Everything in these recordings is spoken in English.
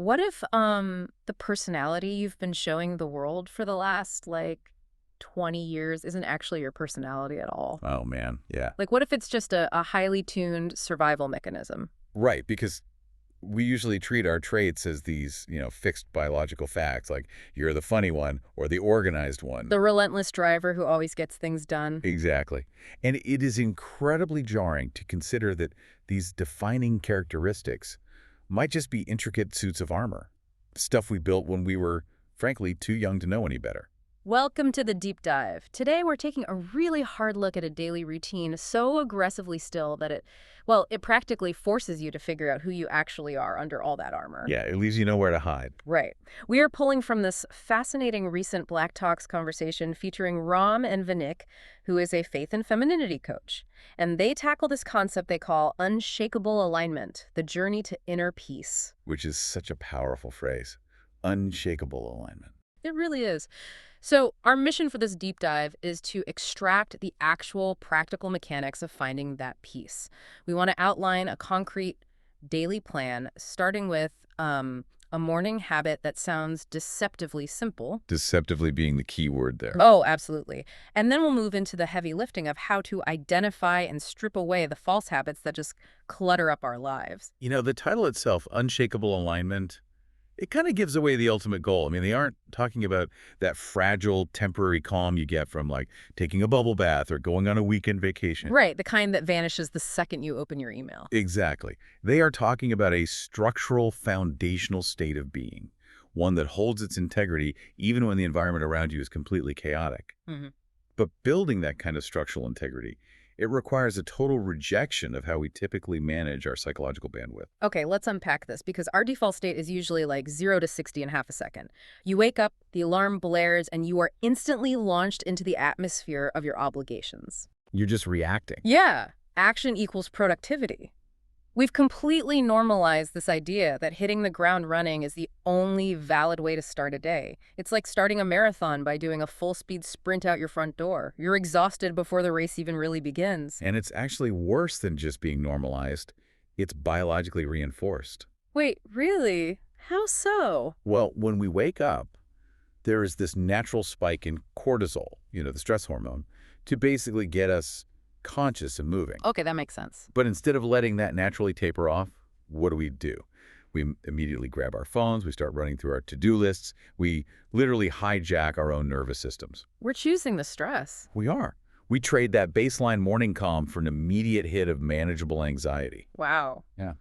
What if the personality you've been showing the world for the last 20 years isn't actually your personality at all? Oh, man. Yeah. Like what if it's just a highly tuned survival mechanism? Right, because we usually treat our traits as these, fixed biological facts, like you're the funny one or the organized one. The relentless driver who always gets things done. Exactly. And it is incredibly jarring to consider that these defining characteristics might just be intricate suits of armor, stuff we built when we were, frankly, too young to know any better. Welcome to the deep dive. Today we're taking a really hard look at a daily routine so aggressively still that it practically forces you to figure out who you actually are under all that armor. Yeah, it leaves you nowhere to hide. Right. We are pulling from this fascinating recent Black Talks conversation featuring Ram and Vanik, who is a faith and femininity coach. And they tackle this concept they call unshakable alignment, the journey to inner peace. Which is such a powerful phrase. Unshakable alignment. It really is. So our mission for this deep dive is to extract the actual practical mechanics of finding that peace. We want to outline a concrete daily plan, starting with a morning habit that sounds deceptively simple. Deceptively being the key word there. Oh, absolutely. And then we'll move into the heavy lifting of how to identify and strip away the false habits that just clutter up our lives. The title itself, Unshakable Alignment, it kind of gives away the ultimate goal. I mean, they aren't talking about that fragile, temporary calm you get from, taking a bubble bath or going on a weekend vacation. Right, the kind that vanishes the second you open your email. Exactly. They are talking about a structural, foundational state of being, one that holds its integrity even when the environment around you is completely chaotic. hmm But building that kind of structural integrity, it requires a total rejection of how we typically manage our psychological bandwidth. Okay, let's unpack this because our default state is usually 0 to 60 in half a second. You wake up, the alarm blares, and you are instantly launched into the atmosphere of your obligations. You're just reacting. Yeah, action equals productivity. We've completely normalized this idea that hitting the ground running is the only valid way to start a day. It's like starting a marathon by doing a full-speed sprint out your front door. You're exhausted before the race even really begins. And it's actually worse than just being normalized. It's biologically reinforced. Wait, really? How so? Well, when we wake up, there is this natural spike in cortisol, the stress hormone, to basically get us conscious and moving. Okay, that makes sense. But instead of letting that naturally taper off, what do? We immediately grab our phones, we start running through our to-do lists, we literally hijack our own nervous systems. We're choosing the stress. We are. We trade that baseline morning calm for an immediate hit of manageable anxiety. Wow. Yeah.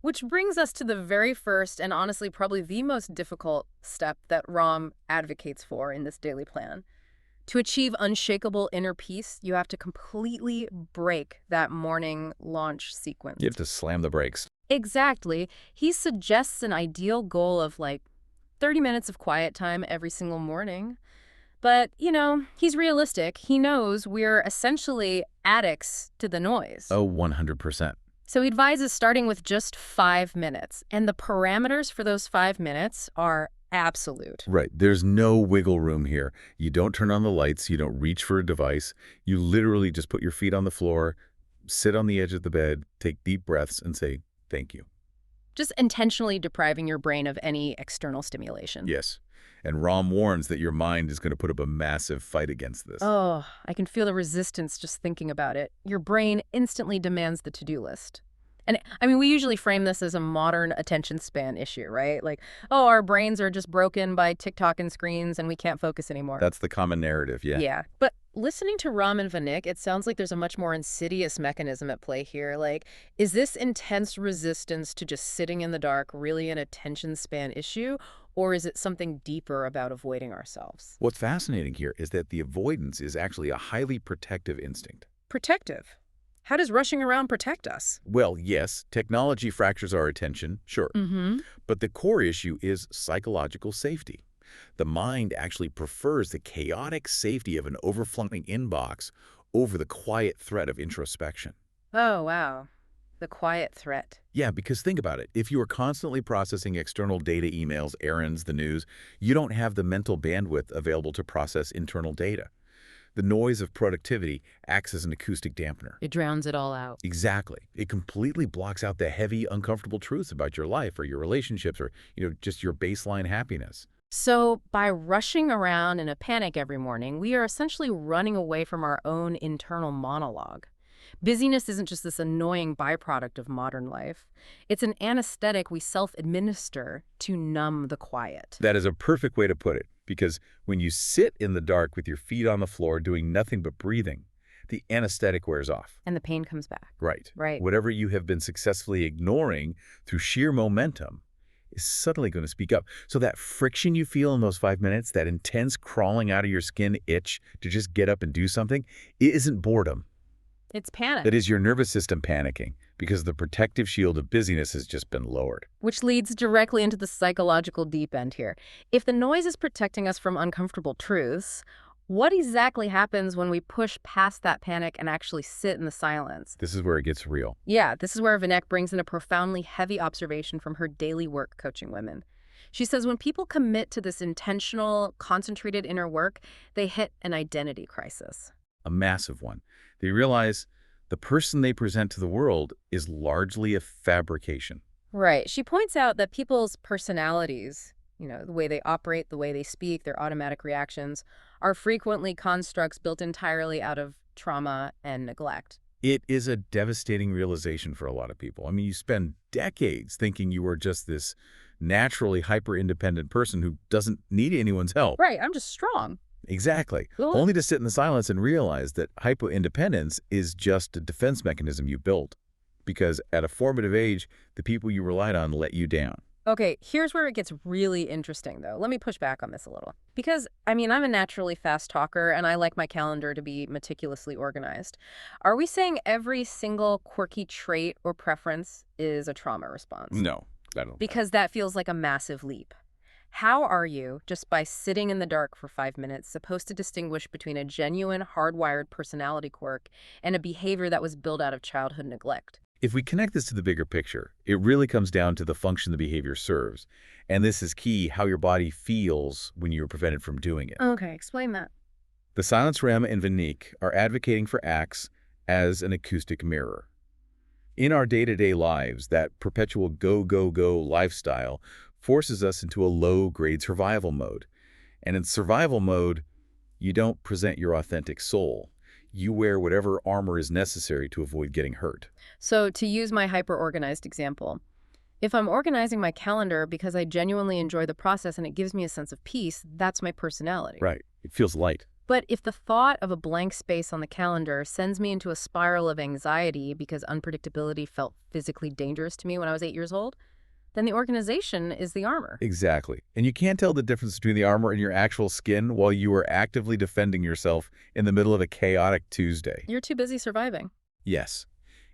Which brings us to the very first and honestly probably the most difficult step that Ram advocates for in this daily plan. To achieve unshakable inner peace, you have to completely break that morning launch sequence. You have to slam the brakes. Exactly. He suggests an ideal goal of 30 minutes of quiet time every single morning. But, he's realistic. He knows we're essentially addicts to the noise. Oh, 100%. So he advises starting with just 5 minutes. And the parameters for those 5 minutes are absolute. Right. There's no wiggle room here. You don't turn on the lights. You don't reach for a device. You literally just put your feet on the floor, sit on the edge of the bed, take deep breaths, and say, thank you. Just intentionally depriving your brain of any external stimulation. Yes. And Ram warns that your mind is going to put up a massive fight against this. Oh, I can feel the resistance just thinking about it. Your brain instantly demands the to-do list. And we usually frame this as a modern attention span issue, right? Our brains are just broken by TikTok and screens and we can't focus anymore. That's the common narrative, yeah. Yeah. But listening to Ram and Vanik, it sounds like there's a much more insidious mechanism at play here. Is this intense resistance to just sitting in the dark really an attention span issue? Or is it something deeper about avoiding ourselves? What's fascinating here is that the avoidance is actually a highly protective instinct. Protective? How does rushing around protect us? Well, yes, technology fractures our attention, sure. But the core issue is psychological safety. The mind actually prefers the chaotic safety of an overflowing inbox over the quiet threat of introspection. Oh, wow. The quiet threat. Yeah, because think about it. If you are constantly processing external data, emails, errands, the news, you don't have the mental bandwidth available to process internal data. The noise of productivity acts as an acoustic dampener. It drowns it all out. Exactly. It completely blocks out the heavy, uncomfortable truths about your life or your relationships or, just your baseline happiness. So by rushing around in a panic every morning, we are essentially running away from our own internal monologue. Busyness isn't just this annoying byproduct of modern life. It's an anesthetic we self-administer to numb the quiet. That is a perfect way to put it, because when you sit in the dark with your feet on the floor doing nothing but breathing, the anesthetic wears off. And the pain comes back. Right. Right. Whatever you have been successfully ignoring through sheer momentum is suddenly going to speak up. So that friction you feel in those 5 minutes, that intense crawling out of your skin itch to just get up and do something, it isn't boredom. It's panic. That is your nervous system panicking because the protective shield of busyness has just been lowered. Which leads directly into the psychological deep end here. If the noise is protecting us from uncomfortable truths, what exactly happens when we push past that panic and actually sit in the silence? This is where it gets real. Yeah, this is where Vinek brings in a profoundly heavy observation from her daily work coaching women. She says when people commit to this intentional, concentrated inner work, they hit an identity crisis. A massive one. They realize the person they present to the world is largely a fabrication. Right. She points out that people's personalities, the way they operate, the way they speak, their automatic reactions, are frequently constructs built entirely out of trauma and neglect. It is a devastating realization for a lot of people. I mean, you spend decades thinking you are just this naturally hyper-independent person who doesn't need anyone's help. Right. I'm just strong. Exactly. Cool. Only to sit in the silence and realize that hyper-independence is just a defense mechanism you built. Because at a formative age, the people you relied on let you down. Okay, here's where it gets really interesting, though. Let me push back on this a little. Because, I'm a naturally fast talker, and I like my calendar to be meticulously organized. Are we saying every single quirky trait or preference is a trauma response? No, I don't. Because that feels like a massive leap. How are you, just by sitting in the dark for 5 minutes, supposed to distinguish between a genuine, hardwired personality quirk and a behavior that was built out of childhood neglect? If we connect this to the bigger picture, it really comes down to the function the behavior serves. And this is key, how your body feels when you're prevented from doing it. Okay, explain that. The Silence Rem and Vanique are advocating for acts as an acoustic mirror. In our day-to-day lives, that perpetual go, go, go lifestyle forces us into a low-grade survival mode. And in survival mode, you don't present your authentic soul. You wear whatever armor is necessary to avoid getting hurt. So to use my hyper-organized example, if I'm organizing my calendar because I genuinely enjoy the process and it gives me a sense of peace, that's my personality. Right. It feels light. But if the thought of a blank space on the calendar sends me into a spiral of anxiety because unpredictability felt physically dangerous to me when I was 8 years old, then the organization is the armor. Exactly. And you can't tell the difference between the armor and your actual skin while you are actively defending yourself in the middle of a chaotic Tuesday. You're too busy surviving. Yes.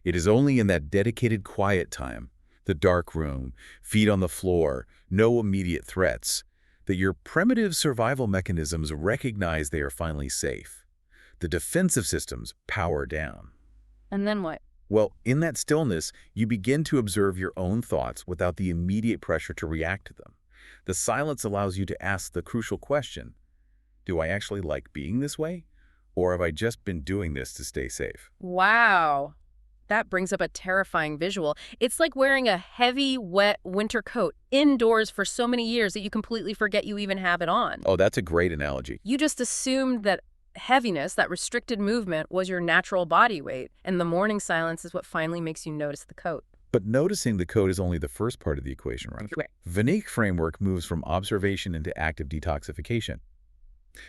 It is only in that dedicated quiet time, the dark room, feet on the floor, no immediate threats, that your primitive survival mechanisms recognize they are finally safe. The defensive systems power down. And then what? Well, in that stillness, you begin to observe your own thoughts without the immediate pressure to react to them. The silence allows you to ask the crucial question, do I actually like being this way? Or have I just been doing this to stay safe? Wow. That brings up a terrifying visual. It's like wearing a heavy, wet winter coat indoors for so many years that you completely forget you even have it on. Oh, that's a great analogy. You just assumed that heaviness, that restricted movement, was your natural body weight, and the morning silence is what finally makes you notice the coat. But noticing the code is only the first part of the equation, right? Right. Vanique framework moves from observation into active detoxification.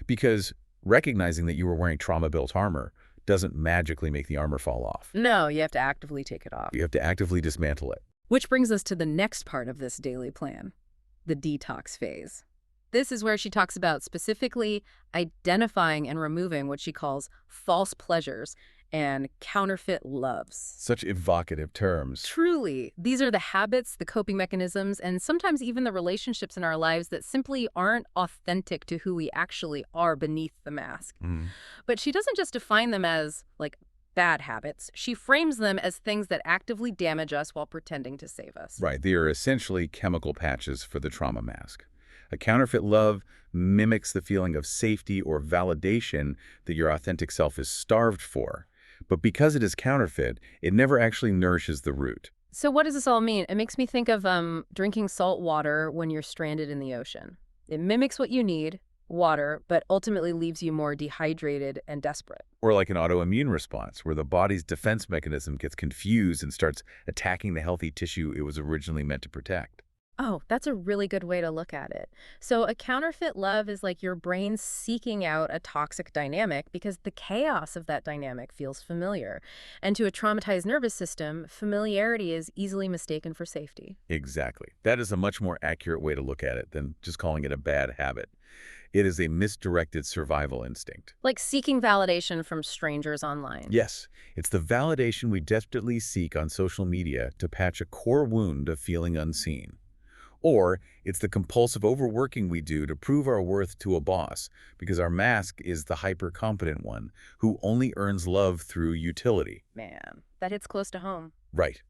Because recognizing that you were wearing trauma-built armor doesn't magically make the armor fall off. No, you have to actively take it off. You have to actively dismantle it. Which brings us to the next part of this daily plan, the detox phase. This is where she talks about specifically identifying and removing what she calls false pleasures and counterfeit loves. Such evocative terms. Truly, these are the habits, the coping mechanisms, and sometimes even the relationships in our lives that simply aren't authentic to who we actually are beneath the mask. But she doesn't just define them as, like, bad habits. She frames them as things that actively damage us while pretending to save us. Right. They are essentially chemical patches for the trauma mask. A counterfeit love mimics the feeling of safety or validation that your authentic self is starved for. But because it is counterfeit, it never actually nourishes the root. So what does this all mean? It makes me think of drinking salt water when you're stranded in the ocean. It mimics what you need, water, but ultimately leaves you more dehydrated and desperate. Or like an autoimmune response, where the body's defense mechanism gets confused and starts attacking the healthy tissue it was originally meant to protect. Oh, that's a really good way to look at it. So a counterfeit love is like your brain seeking out a toxic dynamic because the chaos of that dynamic feels familiar. And to a traumatized nervous system, familiarity is easily mistaken for safety. Exactly. That is a much more accurate way to look at it than just calling it a bad habit. It is a misdirected survival instinct. Like seeking validation from strangers online. Yes, it's the validation we desperately seek on social media to patch a core wound of feeling unseen. Or it's the compulsive overworking we do to prove our worth to a boss because our mask is the hyper-competent one who only earns love through utility. Man, that hits close to home. Right.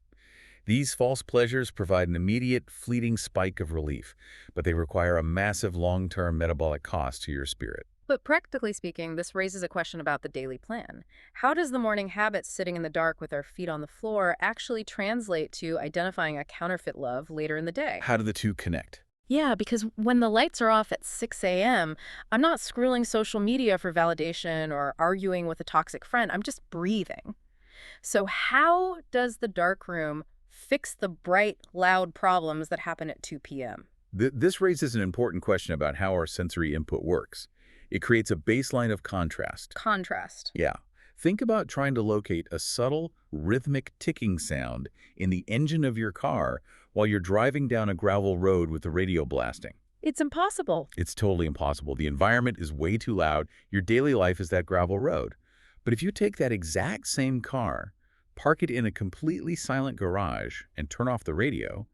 These false pleasures provide an immediate, fleeting spike of relief, but they require a massive long-term metabolic cost to your spirit. But practically speaking, this raises a question about the daily plan. How does the morning habit sitting in the dark with our feet on the floor actually translate to identifying a counterfeit love later in the day? How do the two connect? Yeah, because when the lights are off at 6 a.m., I'm not scrolling social media for validation or arguing with a toxic friend. I'm just breathing. So how does the dark room fix the bright, loud problems that happen at 2 p.m.? This raises an important question about how our sensory input works. It creates a baseline of contrast. Contrast. Yeah. Think about trying to locate a subtle, rhythmic ticking sound in the engine of your car while you're driving down a gravel road with the radio blasting. It's impossible. It's totally impossible. The environment is way too loud. Your daily life is that gravel road. But if you take that exact same car, park it in a completely silent garage, and turn off the radio,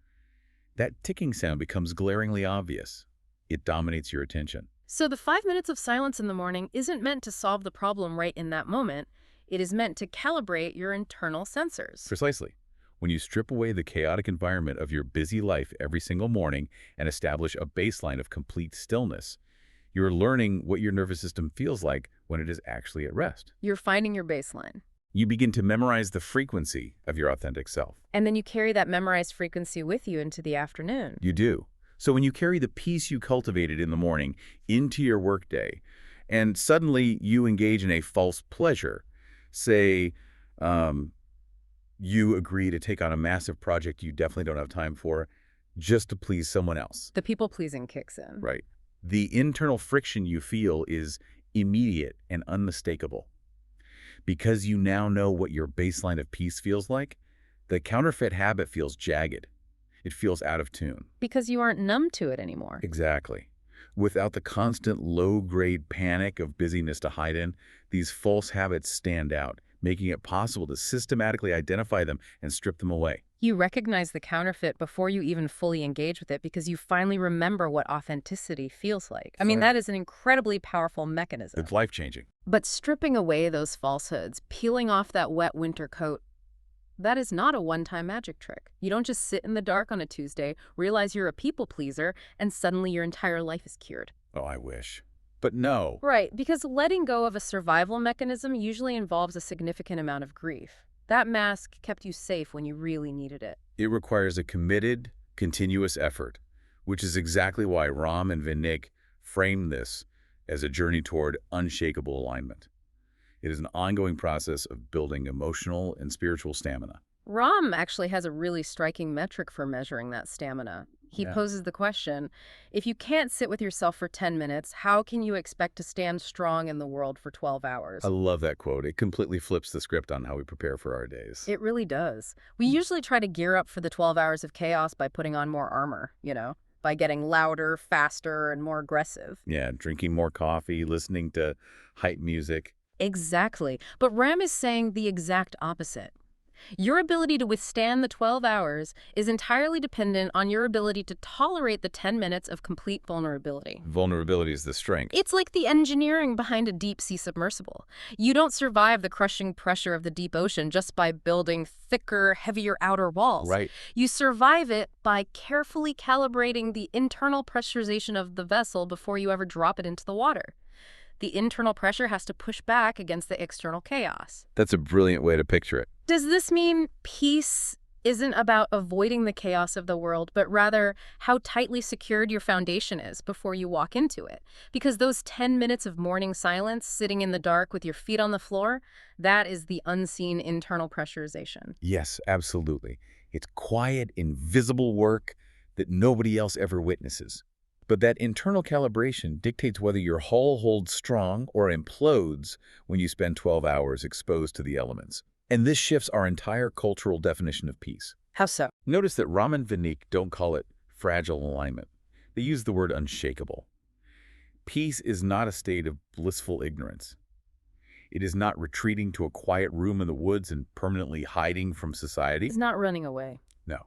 that ticking sound becomes glaringly obvious. It dominates your attention. So the 5 minutes of silence in the morning isn't meant to solve the problem right in that moment. It is meant to calibrate your internal sensors. Precisely. When you strip away the chaotic environment of your busy life every single morning and establish a baseline of complete stillness, you're learning what your nervous system feels like when it is actually at rest. You're finding your baseline. You begin to memorize the frequency of your authentic self. And then you carry that memorized frequency with you into the afternoon. You do. So when you carry the peace you cultivated in the morning into your workday, and suddenly you engage in a false pleasure, say, you agree to take on a massive project you definitely don't have time for just to please someone else. The people-pleasing kicks in. Right. The internal friction you feel is immediate and unmistakable. Because you now know what your baseline of peace feels like, the counterfeit habit feels jagged. It feels out of tune. Because you aren't numb to it anymore. Exactly. Without the constant low-grade panic of busyness to hide in, these false habits stand out, making it possible to systematically identify them and strip them away. You recognize the counterfeit before you even fully engage with it because you finally remember what authenticity feels like. I mean, that is an incredibly powerful mechanism. It's life-changing. But stripping away those falsehoods, peeling off that wet winter coat, that is not a one-time magic trick. You don't just sit in the dark on a Tuesday, realize you're a people pleaser, and suddenly your entire life is cured. Oh, I wish. But no. Right, because letting go of a survival mechanism usually involves a significant amount of grief. That mask kept you safe when you really needed it. It requires a committed, continuous effort, which is exactly why Ram and Vinik frame this as a journey toward unshakable alignment. It is an ongoing process of building emotional and spiritual stamina. Ram actually has a really striking metric for measuring that stamina. He poses the question, if you can't sit with yourself for 10 minutes, how can you expect to stand strong in the world for 12 hours? I love that quote. It completely flips the script on how we prepare for our days. It really does. We usually try to gear up for the 12 hours of chaos by putting on more armor, by getting louder, faster, and more aggressive. Yeah, drinking more coffee, listening to hype music. Exactly. But Ram is saying the exact opposite. Your ability to withstand the 12 hours is entirely dependent on your ability to tolerate the 10 minutes of complete vulnerability. Vulnerability is the strength. It's like the engineering behind a deep-sea submersible. You don't survive the crushing pressure of the deep ocean just by building thicker, heavier outer walls. Right. You survive it by carefully calibrating the internal pressurization of the vessel before you ever drop it into the water. The internal pressure has to push back against the external chaos. That's a brilliant way to picture it. Does this mean peace isn't about avoiding the chaos of the world, but rather how tightly secured your foundation is before you walk into it? Because those 10 minutes of morning silence, sitting in the dark with your feet on the floor, that is the unseen internal pressurization. Yes, absolutely. It's quiet, invisible work that nobody else ever witnesses. But that internal calibration dictates whether your hull holds strong or implodes when you spend 12 hours exposed to the elements. And this shifts our entire cultural definition of peace. How so? Notice that Raman Vanik don't call it fragile alignment. They use the word unshakable. Peace is not a state of blissful ignorance. It is not retreating to a quiet room in the woods and permanently hiding from society. It's not running away. No.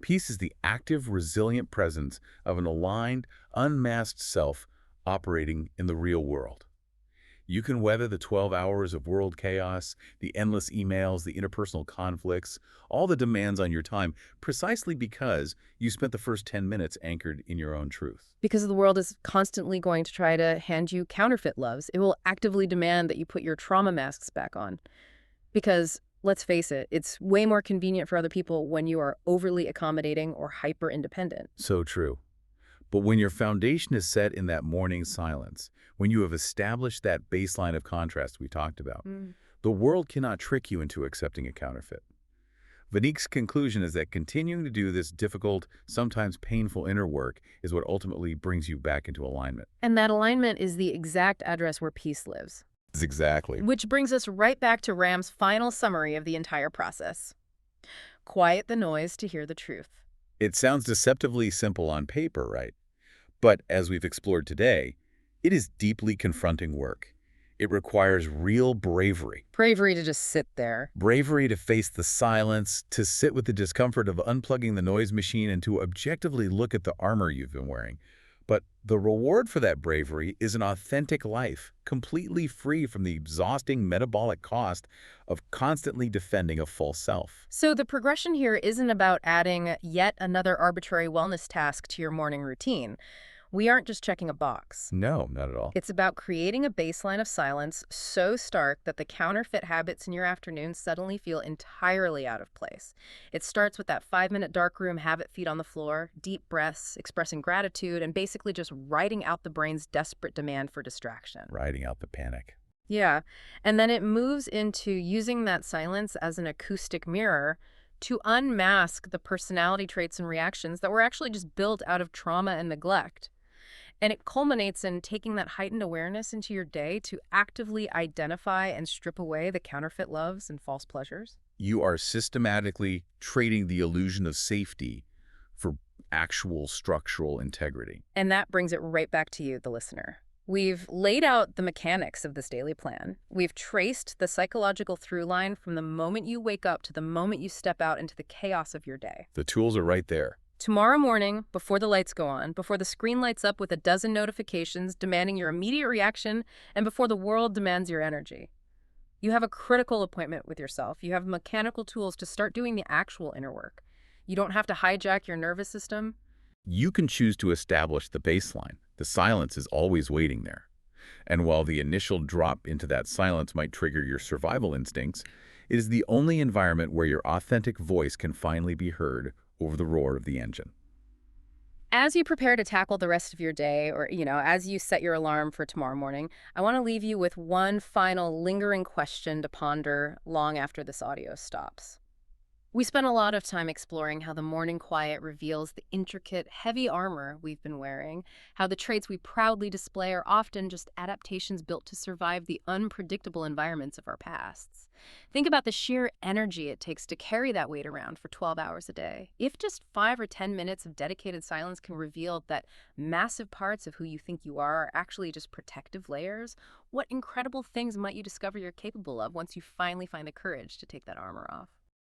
Peace is the active, resilient presence of an aligned, unmasked self operating in the real world. You can weather the 12 hours of world chaos, the endless emails, the interpersonal conflicts, all the demands on your time, precisely because you spent the first 10 minutes anchored in your own truth. Because the world is constantly going to try to hand you counterfeit loves. It will actively demand that you put your trauma masks back on. Because, let's face it, it's way more convenient for other people when you are overly accommodating or hyper-independent. So true. But when your foundation is set in that morning silence, when you have established that baseline of contrast we talked about, the world cannot trick you into accepting a counterfeit. Vanik's conclusion is that continuing to do this difficult, sometimes painful inner work is what ultimately brings you back into alignment. And that alignment is the exact address where peace lives. Exactly. Which brings us right back to Ram's final summary of the entire process. Quiet the noise to hear the truth. It sounds deceptively simple on paper, right? But as we've explored today, it is deeply confronting work. It requires real bravery. Bravery to just sit there. Bravery to face the silence, to sit with the discomfort of unplugging the noise machine, and to objectively look at the armor you've been wearing. But the reward for that bravery is an authentic life, completely free from the exhausting metabolic cost of constantly defending a false self. So the progression here isn't about adding yet another arbitrary wellness task to your morning routine. We aren't just checking a box. No, not at all. It's about creating a baseline of silence so stark that the counterfeit habits in your afternoon suddenly feel entirely out of place. It starts with that 5-minute darkroom, have it feet on the floor, deep breaths, expressing gratitude, and basically just writing out the brain's desperate demand for distraction. Riding out the panic. Yeah, and then it moves into using that silence as an acoustic mirror to unmask the personality traits and reactions that were actually just built out of trauma and neglect. And it culminates in taking that heightened awareness into your day to actively identify and strip away the counterfeit loves and false pleasures. You are systematically trading the illusion of safety for actual structural integrity. And that brings it right back to you, the listener. We've laid out the mechanics of this daily plan. We've traced the psychological through line from the moment you wake up to the moment you step out into the chaos of your day. The tools are right there. Tomorrow morning, before the lights go on, before the screen lights up with a dozen notifications demanding your immediate reaction, and before the world demands your energy, you have a critical appointment with yourself. You have mechanical tools to start doing the actual inner work. You don't have to hijack your nervous system. You can choose to establish the baseline. The silence is always waiting there. And while the initial drop into that silence might trigger your survival instincts, it is the only environment where your authentic voice can finally be heard over the roar of the engine. As you prepare to tackle the rest of your day, or, as you set your alarm for tomorrow morning, I want to leave you with one final lingering question to ponder long after this audio stops. We spent a lot of time exploring how the morning quiet reveals the intricate, heavy armor we've been wearing, how the traits we proudly display are often just adaptations built to survive the unpredictable environments of our pasts. Think about the sheer energy it takes to carry that weight around for 12 hours a day. If just 5 or 10 minutes of dedicated silence can reveal that massive parts of who you think you are actually just protective layers, what incredible things might you discover you're capable of once you finally find the courage to take that armor off?